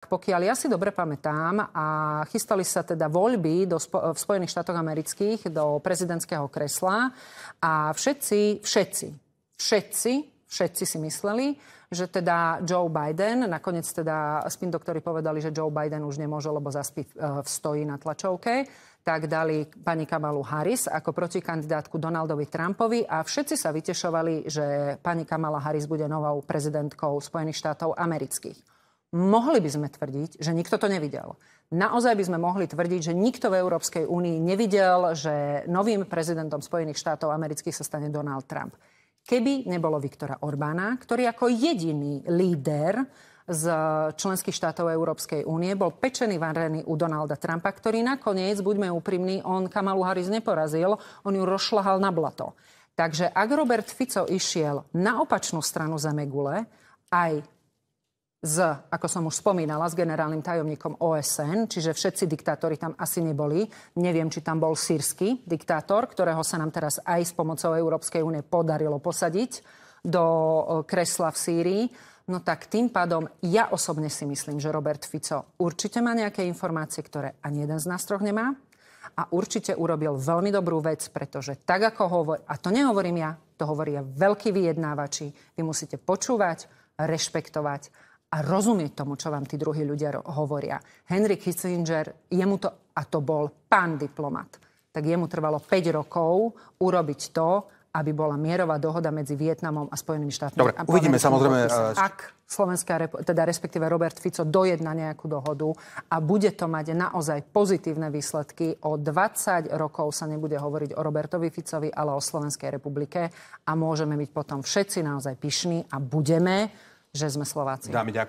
Pokiaľ ja si dobre pamätám, a chystali sa teda voľby v Spojených štátoch amerických do prezidentského kresla a všetci si mysleli, že teda Joe Biden, nakoniec teda spin doktori povedali, že Joe Biden už nemôže, lebo zaspí v stoji na tlačovke, tak dali pani Kamalu Harris ako protikandidátku Donaldovi Trumpovi a všetci sa vytešovali, že pani Kamala Harris bude novou prezidentkou Spojených štátov amerických. Mohli by sme tvrdiť, že nikto to nevidel. Naozaj by sme mohli tvrdiť, že nikto v Európskej únii nevidel, že novým prezidentom Spojených štátov amerických sa stane Donald Trump. Keby nebolo Viktora Orbána, ktorý ako jediný líder z členských štátov Európskej únie bol pečený varený u Donalda Trumpa, ktorý nakoniec, buďme úprimní, on Kamalu Harris neporazil, on ju rozšľahal na blato. Takže ak Robert Fico išiel na opačnú stranu zemegule, aj ako som už spomínala, s generálnym tajomníkom OSN, čiže všetci diktátori tam asi neboli. Neviem, či tam bol sírsky diktátor, ktorého sa nám teraz aj s pomocou Európskej únie podarilo posadiť do kresla v Sýrii. No tak tým pádom ja osobne si myslím, že Robert Fico určite má nejaké informácie, ktoré ani jeden z nás troch nemá. A určite urobil veľmi dobrú vec, pretože tak ako hovorí, a to nehovorím ja, to hovoria veľkí vyjednávači, vy musíte počúvať, rešpektovať a rozumieť tomu, čo vám tí druhí ľudia hovoria. Henry Kissinger, a to bol pán diplomat, tak jemu trvalo 5 rokov urobiť to, aby bola mierová dohoda medzi Vietnamom a Spojenými štátmi. Dobre, uvidíme samozrejme. Ak teda respektíve Robert Fico dojedná nejakú dohodu a bude to mať naozaj pozitívne výsledky, o 20 rokov sa nebude hovoriť o Robertovi Ficovi, ale o Slovenskej republike a môžeme byť potom všetci naozaj pyšní a budeme, že sme Slováci. Dámy, ďakujem.